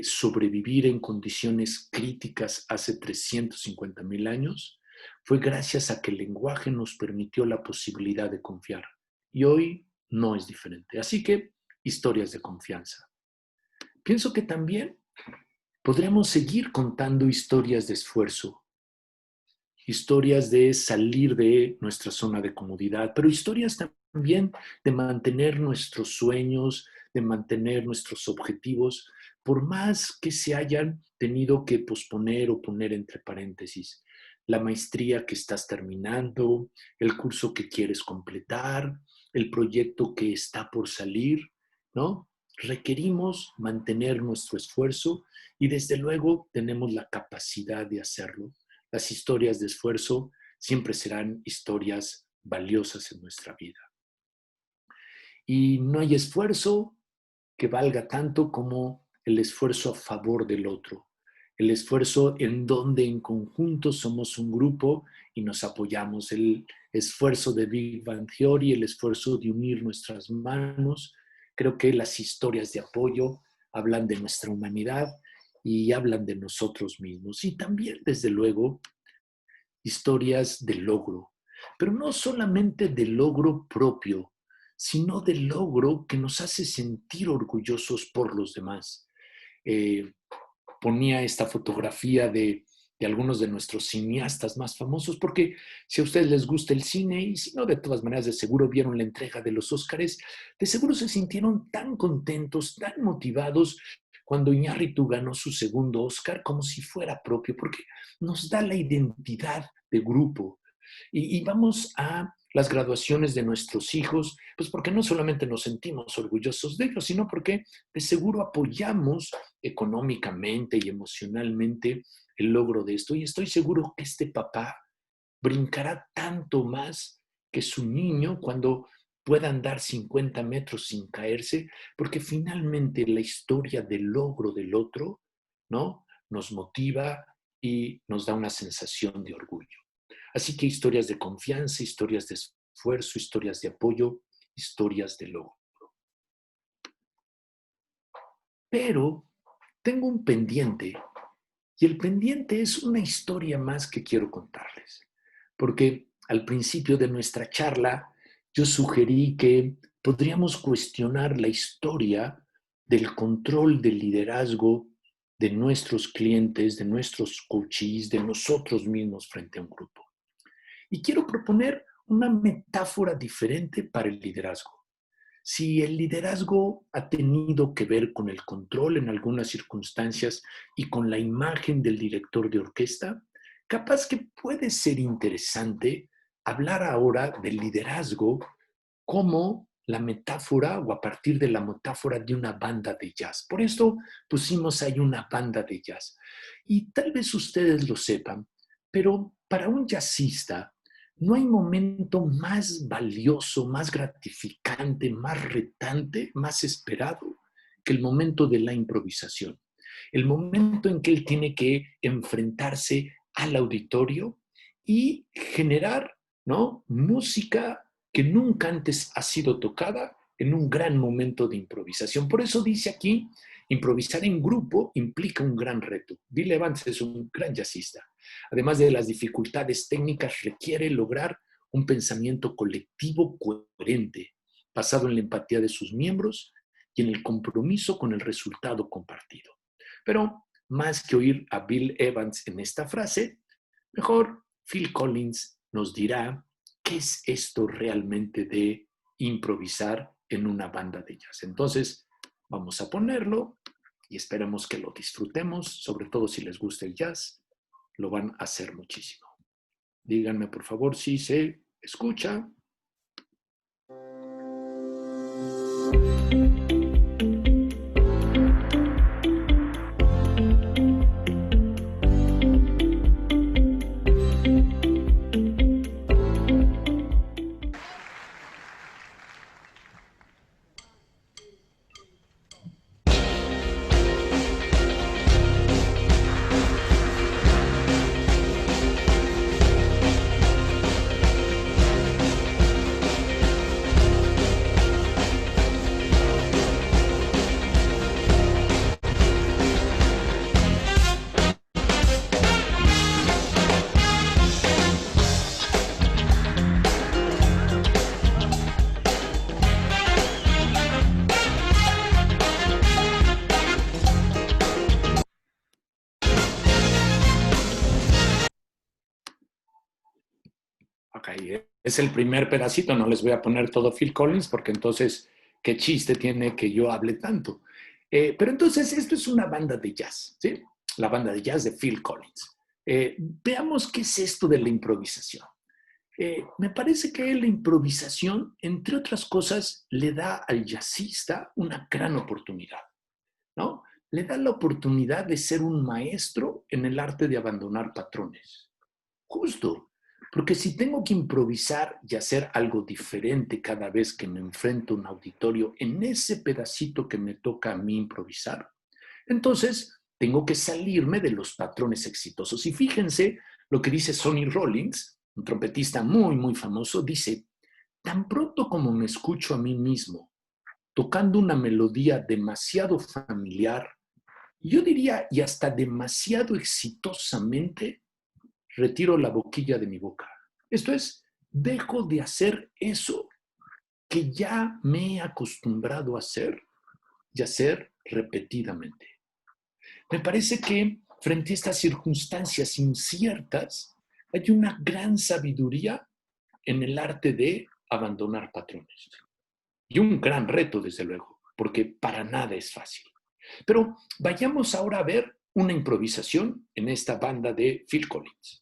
sobrevivir en condiciones críticas hace 350,000 años, fue gracias a que el lenguaje nos permitió la posibilidad de confiar. Y hoy no es diferente. Así que, historias de confianza. Pienso que también podríamos seguir contando historias de esfuerzo, historias de salir de nuestra zona de comodidad, pero historias también de mantener nuestros sueños, de mantener nuestros objetivos, por más que se hayan tenido que posponer o poner entre paréntesis. La maestría que estás terminando, el curso que quieres completar, el proyecto que está por salir, ¿no? Requerimos mantener nuestro esfuerzo y desde luego tenemos la capacidad de hacerlo. Las historias de esfuerzo siempre serán historias valiosas en nuestra vida. Y no hay esfuerzo que valga tanto como el esfuerzo a favor del otro. El esfuerzo en donde en conjunto somos un grupo y nos apoyamos. El esfuerzo de Big Bang Theory, el esfuerzo de unir nuestras manos. Creo que las historias de apoyo hablan de nuestra humanidad y hablan de nosotros mismos. Y también, desde luego, historias de logro. Pero no solamente de logro propio, sino de logro que nos hace sentir orgullosos por los demás. Ponía esta fotografía de algunos de nuestros cineastas más famosos, porque si a ustedes les gusta el cine, y si no, de todas maneras, de seguro vieron la entrega de los Óscares, de seguro se sintieron tan contentos, tan motivados cuando Iñárritu ganó su segundo Óscar, como si fuera propio, porque nos da la identidad de grupo. Y vamos a las graduaciones de nuestros hijos, pues porque no solamente nos sentimos orgullosos de ellos, sino porque de seguro apoyamos económicamente y emocionalmente el logro de esto. Y estoy seguro que este papá brincará tanto más que su niño cuando pueda andar 50 metros sin caerse, porque finalmente la historia del logro del otro, ¿no?, nos motiva y nos da una sensación de orgullo. Así que historias de confianza, historias de esfuerzo, historias de apoyo, historias de logro. Pero tengo un pendiente, y el pendiente es una historia más que quiero contarles. Porque al principio de nuestra charla yo sugerí que podríamos cuestionar la historia del control del liderazgo de nuestros clientes, de nuestros coaches, de nosotros mismos frente a un grupo. Y quiero proponer una metáfora diferente para el liderazgo. Si el liderazgo ha tenido que ver con el control en algunas circunstancias y con la imagen del director de orquesta, capaz que puede ser interesante hablar ahora del liderazgo como la metáfora o a partir de la metáfora de una banda de jazz. Por esto pusimos ahí una banda de jazz. Y tal vez ustedes lo sepan, pero para un jazzista no hay momento más valioso, más gratificante, más retante, más esperado que el momento de la improvisación. El momento en que él tiene que enfrentarse al auditorio y generar, ¿no?, música que nunca antes ha sido tocada en un gran momento de improvisación. Por eso dice aquí, improvisar en grupo implica un gran reto. Bill Evans es un gran jazzista. Además de las dificultades técnicas, requiere lograr un pensamiento colectivo coherente, basado en la empatía de sus miembros y en el compromiso con el resultado compartido. Pero más que oír a Bill Evans en esta frase, mejor Phil Collins nos dirá qué es esto realmente de improvisar en una banda de jazz. Entonces, vamos a ponerlo y esperamos que lo disfrutemos, sobre todo si les gusta el jazz, lo van a hacer muchísimo. Díganme, por favor, si se escucha. Es el primer pedacito, no les voy a poner todo Phil Collins porque entonces, ¿qué chiste tiene que yo hable tanto? Pero entonces, esto es una banda de jazz, ¿sí? La banda de jazz de Phil Collins. Veamos qué es esto de la improvisación. Me parece que la improvisación, entre otras cosas, le da al jazzista una gran oportunidad, ¿no? Le da la oportunidad de ser un maestro en el arte de abandonar patrones. Justo, porque si tengo que improvisar y hacer algo diferente cada vez que me enfrento a un auditorio en ese pedacito que me toca a mí improvisar, entonces tengo que salirme de los patrones exitosos. Y fíjense lo que dice Sonny Rollins, un trompetista muy, muy famoso, dice, tan pronto como me escucho a mí mismo tocando una melodía demasiado familiar, yo diría, y hasta demasiado exitosamente, retiro la boquilla de mi boca. Esto es, dejo de hacer eso que ya me he acostumbrado a hacer y hacer repetidamente. Me parece que frente a estas circunstancias inciertas, hay una gran sabiduría en el arte de abandonar patrones. Y un gran reto, desde luego, porque para nada es fácil. Pero vayamos ahora a ver una improvisación en esta banda de Phil Collins.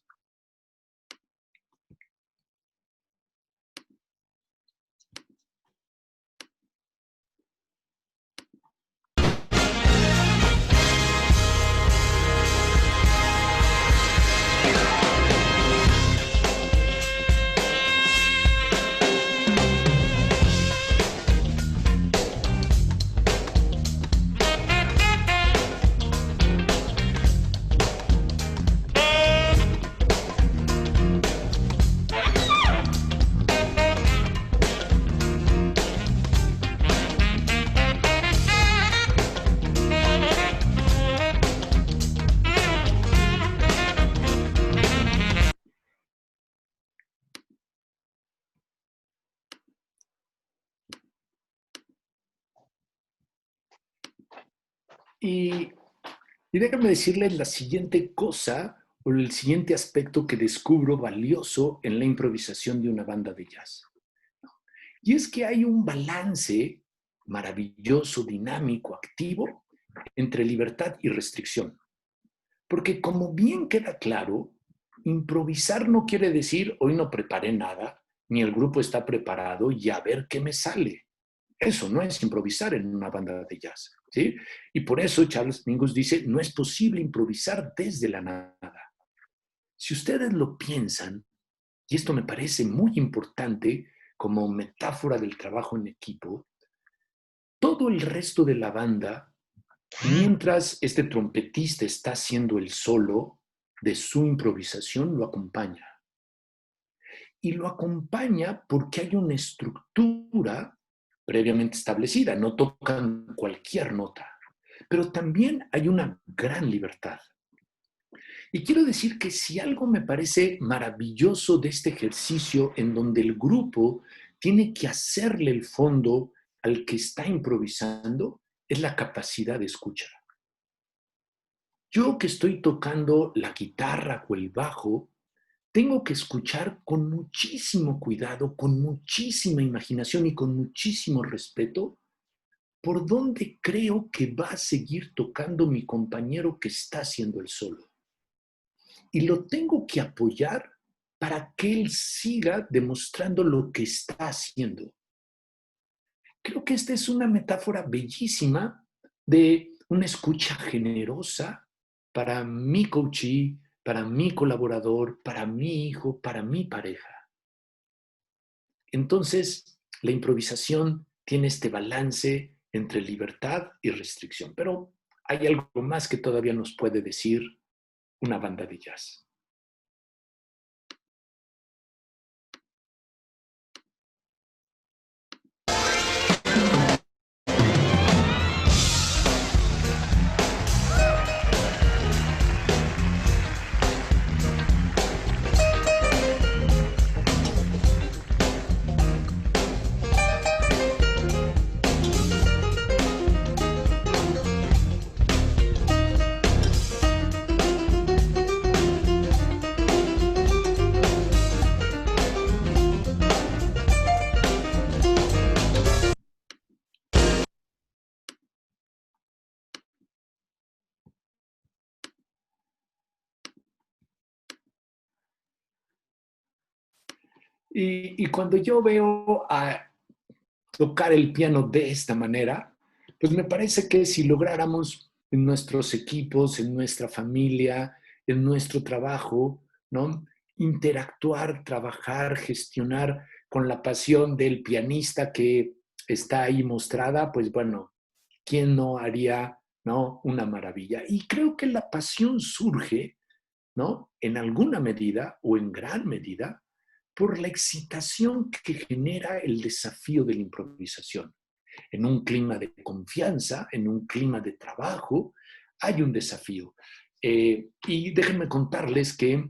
Y déjame decirles la siguiente cosa o el siguiente aspecto que descubro valioso en la improvisación de una banda de jazz. Y es que hay un balance maravilloso, dinámico, activo entre libertad y restricción. Porque como bien queda claro, improvisar no quiere decir hoy no preparé nada, ni el grupo está preparado y a ver qué me sale. Eso no es improvisar en una banda de jazz, ¿sí? Y por eso Charles Mingus dice, no es posible improvisar desde la nada. Si ustedes lo piensan, y esto me parece muy importante como metáfora del trabajo en equipo, todo el resto de la banda, mientras este trompetista está haciendo el solo de su improvisación, lo acompaña. Y lo acompaña porque hay una estructura previamente establecida, no tocan cualquier nota, pero también hay una gran libertad. Y quiero decir que si algo me parece maravilloso de este ejercicio en donde el grupo tiene que hacerle el fondo al que está improvisando, es la capacidad de escucha. Yo que estoy tocando la guitarra o el bajo, tengo que escuchar con muchísimo cuidado, con muchísima imaginación y con muchísimo respeto por dónde creo que va a seguir tocando mi compañero que está haciendo el solo. Y lo tengo que apoyar para que él siga demostrando lo que está haciendo. Creo que esta es una metáfora bellísima de una escucha generosa para mi coachee, para mi colaborador, para mi hijo, para mi pareja. Entonces, la improvisación tiene este balance entre libertad y restricción. Pero hay algo más que todavía nos puede decir una banda de jazz. Y cuando yo veo a tocar el piano de esta manera, pues me parece que si lográramos en nuestros equipos, en nuestra familia, en nuestro trabajo, ¿no? Interactuar, trabajar, gestionar con la pasión del pianista que está ahí mostrada, pues bueno, ¿quién no haría, ¿no? Una maravilla? Y creo que la pasión surge, ¿no? En alguna medida o en gran medida por la excitación que genera el desafío de la improvisación. En un clima de confianza, en un clima de trabajo, hay un desafío. Y déjenme contarles que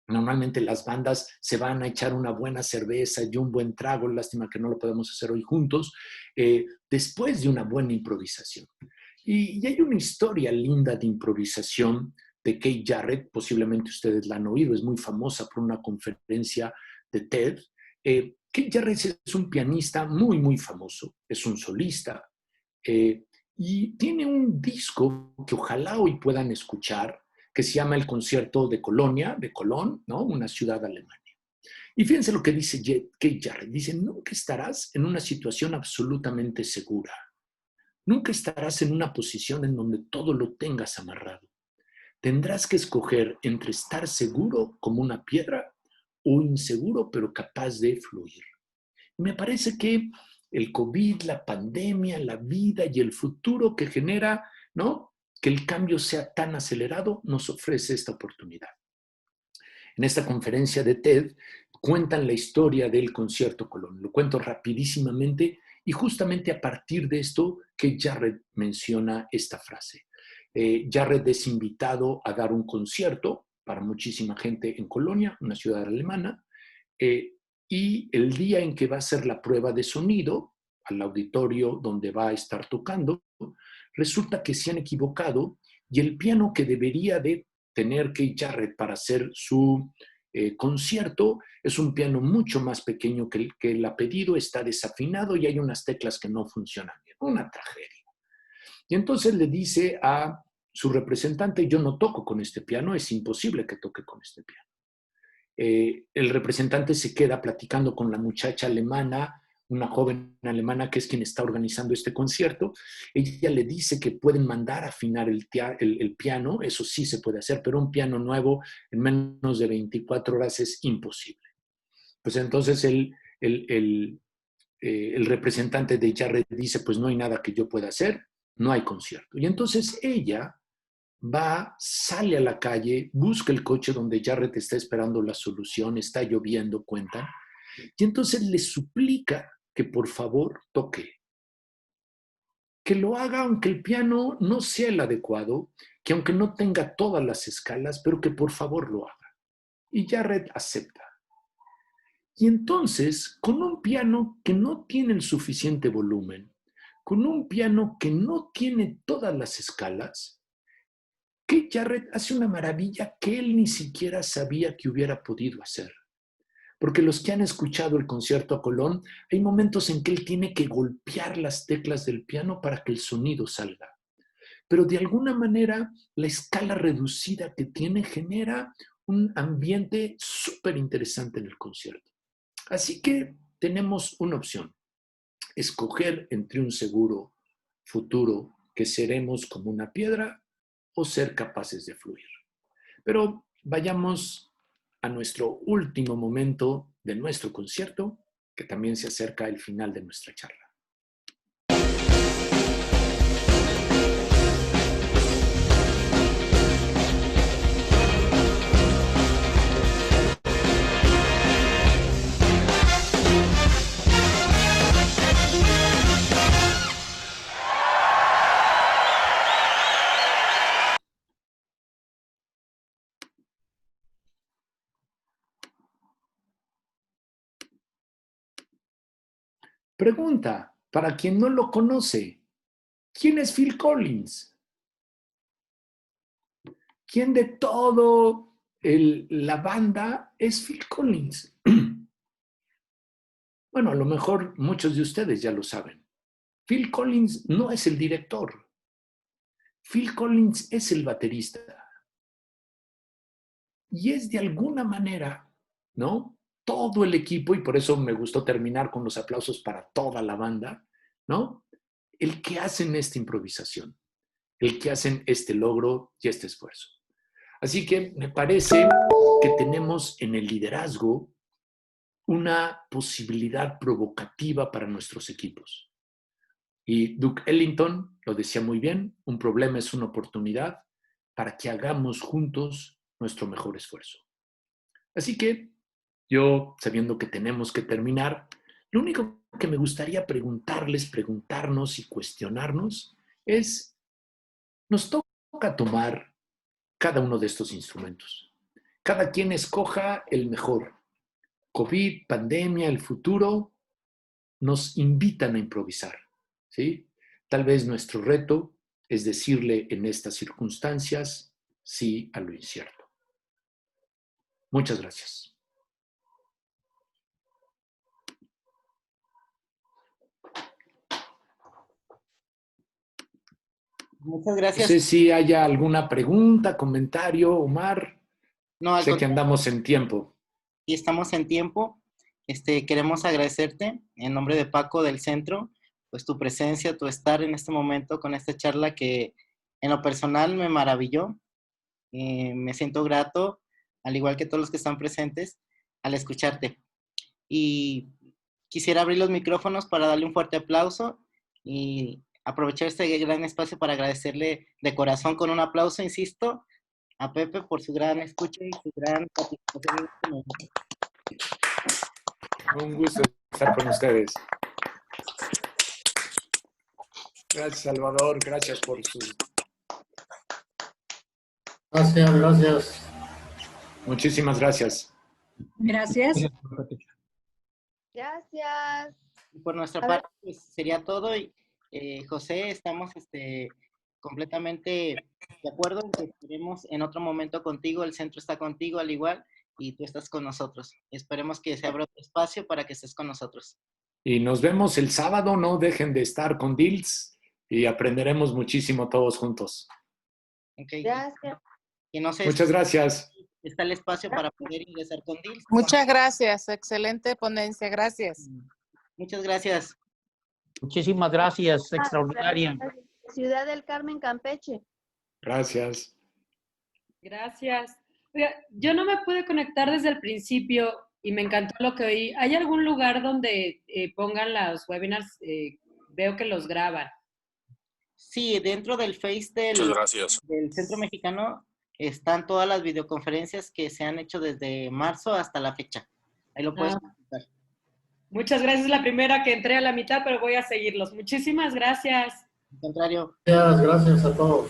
normalmente las bandas se van a echar una buena cerveza y un buen trago, lástima que no lo podemos hacer hoy juntos, después de una buena improvisación. Y hay una historia linda de improvisación de Keith Jarrett, posiblemente ustedes la han oído, es muy famosa por una conferencia de TED. Keith Jarrett es un pianista muy, muy famoso, es un solista, y tiene un disco que ojalá hoy puedan escuchar, que se llama El Concierto de Colonia, de Colón, ¿no? Una ciudad alemana. Y fíjense lo que dice Keith Jarrett. Dice, nunca estarás en una situación absolutamente segura. Nunca estarás en una posición en donde todo lo tengas amarrado. Tendrás que escoger entre estar seguro como una piedra o inseguro pero capaz de fluir. Y me parece que el COVID, la pandemia, la vida y el futuro que genera, ¿no? Que el cambio sea tan acelerado, nos ofrece esta oportunidad. En esta conferencia de TED cuentan la historia del concierto Colón. Lo cuento rapidísimamente y justamente a partir de esto que Jarrett menciona esta frase. Jarrett es invitado a dar un concierto para muchísima gente en Colonia, una ciudad alemana, y el día en que va a ser la prueba de sonido al auditorio donde va a estar tocando, resulta que se han equivocado y el piano que debería de tener Keith Jarrett para hacer su concierto es un piano mucho más pequeño que el ha pedido, está desafinado y hay unas teclas que no funcionan bien. Una tragedia. Y entonces le dice a su representante, yo no toco con este piano, es imposible que toque con este piano. El representante se queda platicando con la muchacha alemana, una joven alemana que es quien está organizando este concierto. Ella le dice que pueden mandar a afinar el piano, eso sí se puede hacer, pero un piano nuevo en menos de 24 horas es imposible. Pues entonces el representante de Jarrett dice, pues no hay nada que yo pueda hacer, no hay concierto. Y entonces ella va, sale a la calle, busca el coche donde Jarrett está esperando la solución, está lloviendo, cuentan, y entonces le suplica que por favor toque, que lo haga aunque el piano no sea el adecuado, que aunque no tenga todas las escalas, pero que por favor lo haga. Y Jarrett acepta. Y entonces, con un piano que no tiene el suficiente volumen, con un piano que no tiene todas las escalas, Keith Jarrett hace una maravilla que él ni siquiera sabía que hubiera podido hacer. Porque los que han escuchado el concierto a Colón, hay momentos en que él tiene que golpear las teclas del piano para que el sonido salga. Pero de alguna manera, la escala reducida que tiene genera un ambiente súper interesante en el concierto. Así que tenemos una opción, escoger entre un seguro futuro que seremos como una piedra o ser capaces de fluir. Pero vayamos a nuestro último momento de nuestro concierto, que también se acerca el final de nuestra charla. Pregunta, para quien no lo conoce, ¿quién es Phil Collins? ¿Quién de todo la banda es Phil Collins? Bueno, a lo mejor muchos de ustedes ya lo saben. Phil Collins no es el director. Phil Collins es el baterista. Y es de alguna manera, ¿no? todo el equipo, y por eso me gustó terminar con los aplausos para toda la banda, ¿no? El que hacen esta improvisación, el que hacen este logro y este esfuerzo. Así que me parece que tenemos en el liderazgo una posibilidad provocativa para nuestros equipos. Y Duke Ellington lo decía muy bien, un problema es una oportunidad para que hagamos juntos nuestro mejor esfuerzo. Así que yo, sabiendo que tenemos que terminar, lo único que me gustaría preguntarnos y cuestionarnos es, nos toca tomar cada uno de estos instrumentos. Cada quien escoja el mejor. COVID, pandemia, el futuro, nos invitan a improvisar, ¿sí? Tal vez nuestro reto es decirle en estas circunstancias sí a lo incierto. Muchas gracias. Muchas gracias. No sé si haya alguna pregunta, comentario, Omar. No, Sé que andamos en tiempo. Y estamos en tiempo. Queremos agradecerte en nombre de Paco del Centro, pues tu presencia, tu estar en este momento con esta charla que en lo personal me maravilló. Me siento grato, al igual que todos los que están presentes, al escucharte. Y quisiera abrir los micrófonos para darle un fuerte aplauso y aprovechar este gran espacio para agradecerle de corazón con un aplauso, insisto, a Pepe por su gran escucha y su gran participación en este momento. Un gusto estar con ustedes. Gracias, Salvador. Gracias por su... Gracias. Muchísimas gracias. Gracias. Gracias. Y por nuestra parte, pues, sería todo. Y, José, estamos completamente de acuerdo en que estaremos en otro momento contigo. El centro está contigo al igual y tú estás con nosotros. Esperemos que se abra otro espacio para que estés con nosotros. Y nos vemos el sábado. No dejen de estar con Deals y aprenderemos muchísimo todos juntos. Okay. Gracias. Y no sé, Muchas gracias. está el espacio para poder ingresar con Deals. Muchas gracias. Excelente ponencia. Gracias. Muchas gracias. Muchísimas gracias, extraordinaria. Ciudad del Carmen, Campeche. Gracias. Gracias. Oiga, yo no me pude conectar desde el principio y me encantó lo que oí. ¿Hay algún lugar donde pongan los webinars? Veo que los graban. Sí, dentro del Face del Centro Mexicano están todas las videoconferencias que se han hecho desde marzo hasta la fecha. Ahí lo puedes consultar. Muchas gracias. Es la primera que entré a la mitad, pero voy a seguirlos. Muchísimas gracias. Al contrario. Gracias a todos.